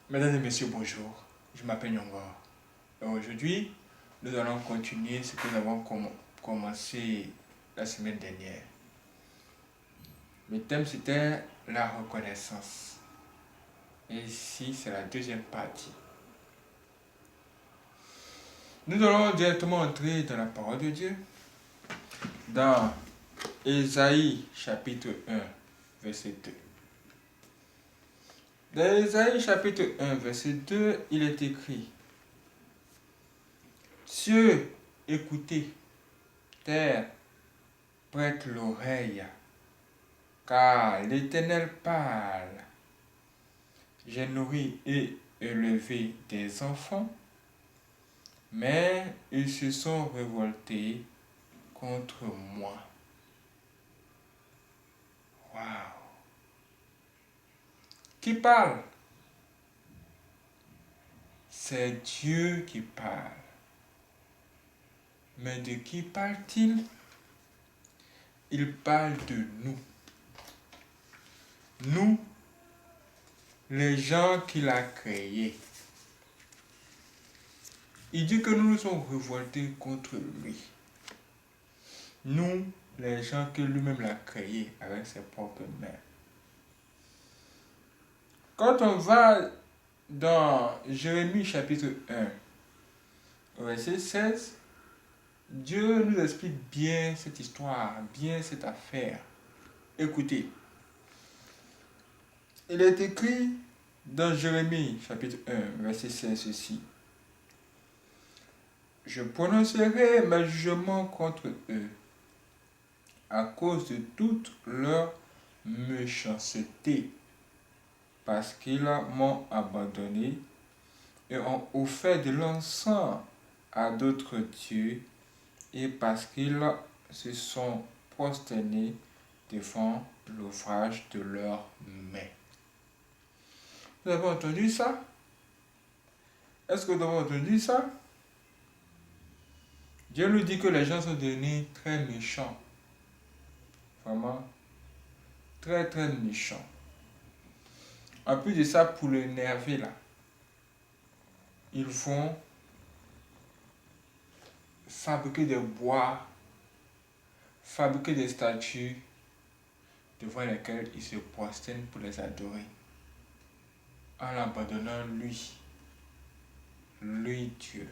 Mesdames et messieurs, bonjour. Je m'appelle Nyongor. Et aujourd'hui, nous allons continuer ce que nous avons commencé la semaine dernière. Le thème, c'était la reconnaissance. Et ici, c'est la deuxième partie. Nous allons directement entrer dans la parole de Dieu. Dans Ésaïe chapitre 1, verset 2. Dans Ésaïe chapitre 1, verset 2, il est écrit: Cieux, écoutez, terre, prête l'oreille, car l'Éternel parle. J'ai nourri et élevé des enfants, mais ils se sont révoltés contre moi. Waouh! Qui parle? C'est Dieu qui parle. Mais de qui parle-t-il? Il parle de nous. Nous, les gens qu'il a créés. Il dit que nous nous sommes révoltés contre lui. Nous, les gens que lui-même l'a créés avec ses propres mains. Quand on va dans Jérémie chapitre 1, verset 16, Dieu nous explique bien cette histoire, bien cette affaire. Écoutez, il est écrit dans Jérémie chapitre 1, verset 16 ceci: Je prononcerai mes jugements contre eux à cause de toute leur méchanceté, parce qu'ils m'ont abandonné et ont offert de l'encens à d'autres dieux, et parce qu'ils se sont prosternés devant l'ouvrage de leurs mains. Vous avez entendu ça? Est-ce que vous avez entendu ça? Dieu nous dit que les gens sont devenus très méchants. Vraiment, très très méchants. En plus de ça, pour l'énerver là, ils vont fabriquer des bois, fabriquer des statues devant lesquelles ils se prosternent pour les adorer, en l'abandonnant lui Dieu,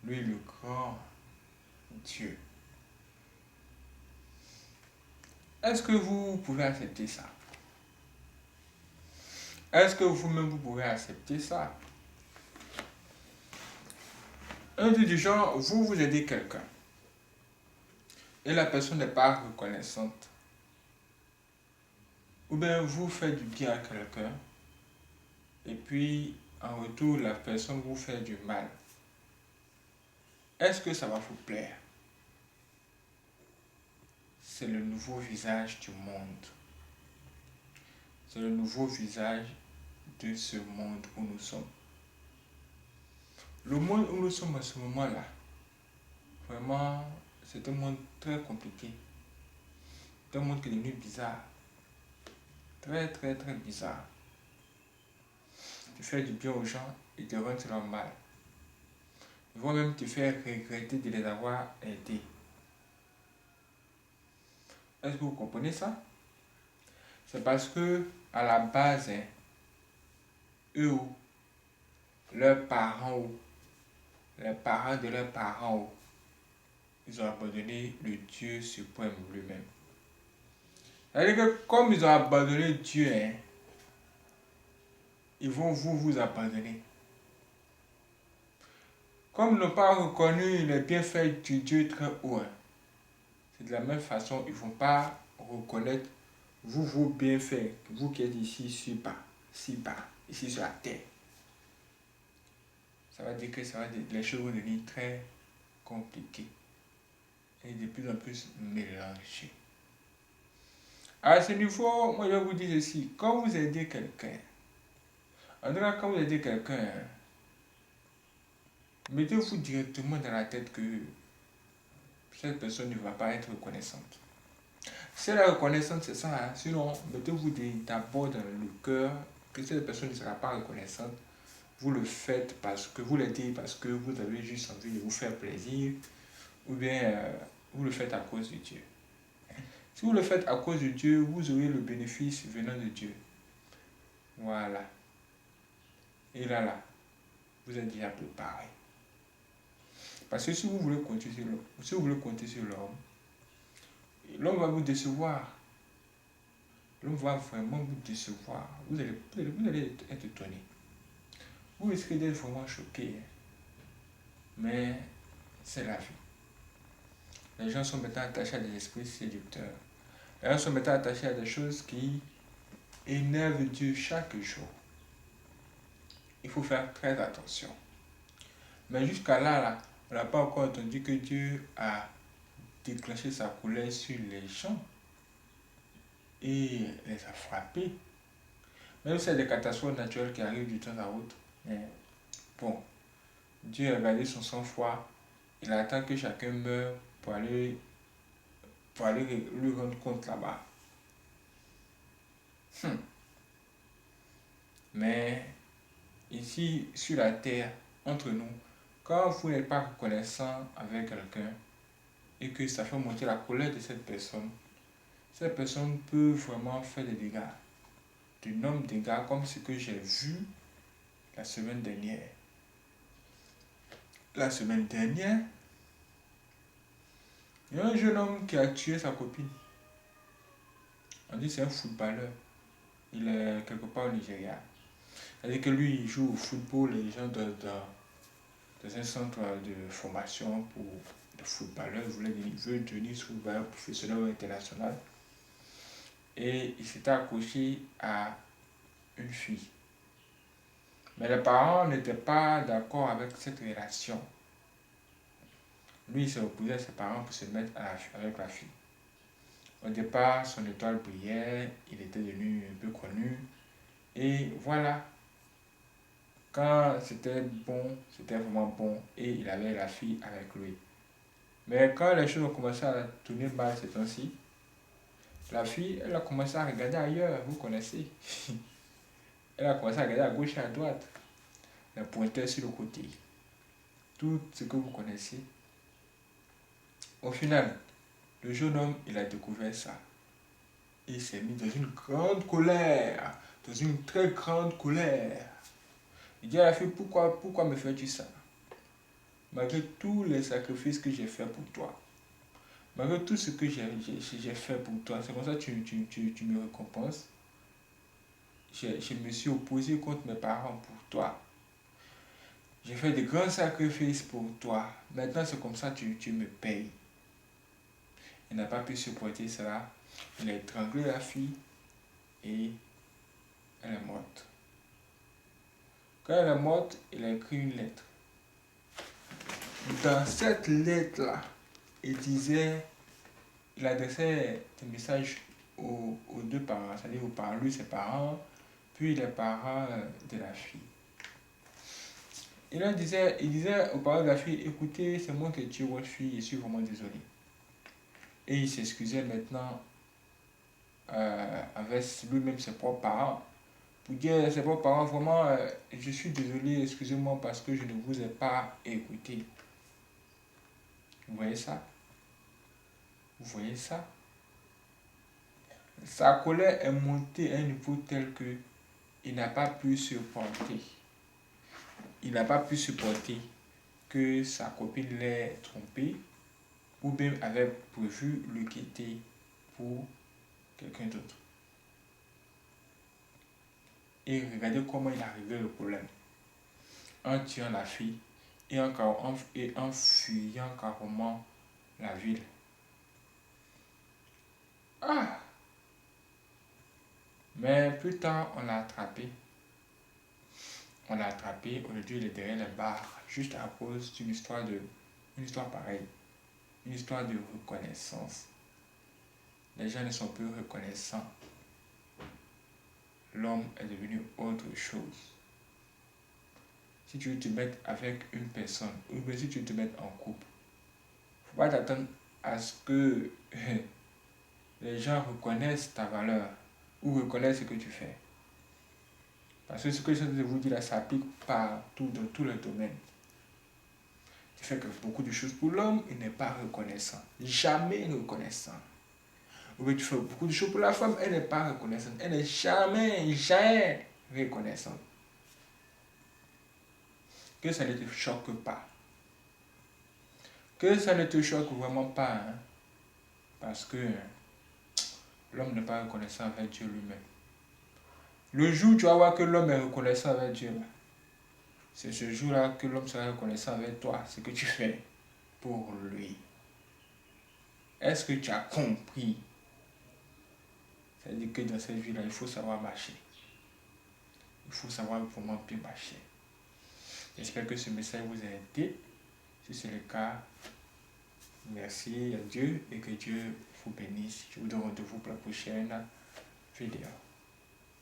lui le grand Dieu. Est-ce que vous pouvez accepter ça? Est-ce que vous-même vous pouvez accepter ça? Un truc du genre, vous aidez quelqu'un et la personne n'est pas reconnaissante. Ou bien vous faites du bien à quelqu'un et puis en retour la personne vous fait du mal. Est-ce que ça va vous plaire? C'est le nouveau visage du monde. C'est le nouveau visage de ce monde où nous sommes. Le monde où nous sommes à ce moment-là, vraiment, c'est un monde très compliqué. C'est un monde qui est devenu bizarre. Très, très, très bizarre. Tu fais du bien aux gens, ils te rendent leur mal. Ils vont même te faire regretter de les avoir aidés. Est-ce que vous comprenez ça? C'est parce que, à la base, eux, leurs parents, les parents de leurs parents, ils ont abandonné le Dieu suprême lui-même. C'est-à-dire que comme ils ont abandonné Dieu, ils vont vous abandonner. Comme ils n'ont pas reconnu les bienfaits du Dieu très haut, c'est de la même façon, ils ne vont pas reconnaître vos bienfaits, vous qui êtes ici sur bas, ici sur la terre. Ça va dire que les choses vont devenir très compliquées et de plus en plus mélangées. À ce niveau, moi je vais vous dire ceci: quand vous aidez quelqu'un, en tout cas quand vous aidez quelqu'un, mettez-vous directement dans la tête que cette personne ne va pas être reconnaissante. Si elle est reconnaissante, c'est ça, sinon mettez-vous d'abord dans le cœur que cette personne ne sera pas reconnaissante, vous le faites parce que vous l'aidez, parce que vous avez juste envie de vous faire plaisir, ou bien vous le faites à cause de Dieu. Si vous le faites à cause de Dieu, vous aurez le bénéfice venant de Dieu. Voilà. Et là, vous êtes déjà préparé. Parce que si vous voulez compter sur l'homme, l'homme va vous décevoir. L'homme va vraiment vous décevoir. Vous allez être étonné. Vous risquez d'être vraiment choqué. Mais c'est la vie. Les gens sont maintenant attachés à des esprits séducteurs. Les gens sont maintenant attachés à des choses qui énervent Dieu chaque jour. Il faut faire très attention. Mais jusqu'à là, on n'a pas encore entendu que Dieu a déclenché sa colère sur les gens et les a frappés. Même si c'est des catastrophes naturelles qui arrivent du temps à autre. Mais bon, Dieu a gardé son sang-froid. Il attend que chacun meure pour aller lui rendre compte là-bas. Mais ici, sur la terre, entre nous, quand vous n'êtes pas reconnaissant avec quelqu'un et que ça fait monter la colère de cette personne peut vraiment faire des dégâts. D'énormes dégâts comme ce que j'ai vu la semaine dernière. La semaine dernière, il y a un jeune homme qui a tué sa copine. On dit que c'est un footballeur. Il est quelque part au Nigeria. C'est-à-dire que lui, il joue au football, les gens dans un centre de formation pour les footballeurs. Il veut devenir footballeur professionnel ou international. Et il s'était accroché à une fille. Mais les parents n'étaient pas d'accord avec cette relation. Lui, il s'est opposé à ses parents pour se mettre avec la fille. Au départ, son étoile brillait, il était devenu un peu connu. Et voilà, quand c'était bon, c'était vraiment bon et il avait la fille avec lui. Mais quand les choses ont commencé à tourner mal ces temps-ci, la fille, elle a commencé à regarder ailleurs, vous connaissez. Elle a commencé à regarder à gauche et à droite. Elle pointait sur le côté. Tout ce que vous connaissez. Au final, le jeune homme, il a découvert ça. Il s'est mis dans une grande colère, dans une très grande colère. Il dit à la fille, pourquoi me fais-tu ça? Malgré tous les sacrifices que j'ai fait pour toi, malgré tout ce que j'ai fait pour toi, c'est comme ça que tu me récompenses. Je me suis opposé contre mes parents pour toi. J'ai fait de grands sacrifices pour toi. Maintenant, c'est comme ça que tu me payes. Il n'a pas pu supporter cela. Il a étranglé la fille et elle est morte. Quand elle est morte, il a écrit une lettre. Dans cette lettre-là, il adressait des messages aux deux parents, c'est-à-dire aux parents, lui, ses parents, puis les parents de la fille. Il disait aux parents de la fille, écoutez, c'est moi qui ai tué votre fille, je suis vraiment désolé. Et il s'excusait maintenant avec lui-même ses propres parents. Pour dire à ses propres parents, vraiment, je suis désolé, excusez-moi parce que je ne vous ai pas écouté. Vous voyez ça? Vous voyez ça? Sa colère est montée à un niveau tel que il n'a pas pu supporter. Il n'a pas pu supporter que sa copine l'ait trompé ou bien avait prévu le quitter pour quelqu'un d'autre. Et regardez comment il a réglé le problème. En tuant la fille et en fuyant carrément la ville. Ah! Mais plus tard, on l'a attrapé. Aujourd'hui il est derrière les barres, juste à cause d'une histoire pareille. Une histoire de reconnaissance. Les gens ne sont plus reconnaissants. L'homme est devenu autre chose. Si tu veux te mettre avec une personne, ou bien si tu veux te mettre en couple, il ne faut pas t'attendre à ce que les gens reconnaissent ta valeur ou reconnaissent ce que tu fais. Parce que ce que je viens de vous dire là, ça s'applique partout, dans tous les domaines. Ce qui fait que beaucoup de choses pour l'homme, il n'est pas reconnaissant. Jamais reconnaissant. Ou bien tu fais beaucoup de choses pour la femme, elle n'est pas reconnaissante. Elle n'est jamais reconnaissante. Que ça ne te choque pas. Que ça ne te choque vraiment pas. Hein, parce que l'homme n'est pas reconnaissant avec Dieu lui-même. Le jour où tu vas voir que l'homme est reconnaissant avec Dieu, c'est ce jour-là que l'homme sera reconnaissant avec toi, ce que tu fais pour lui. Est-ce que tu as compris? C'est-à-dire que dans cette vie-là, il faut savoir marcher. Il faut savoir comment bien marcher. J'espère que ce message vous a aidé. Si c'est le cas, merci à Dieu et que Dieu vous bénisse. Je vous donne rendez-vous pour la prochaine vidéo.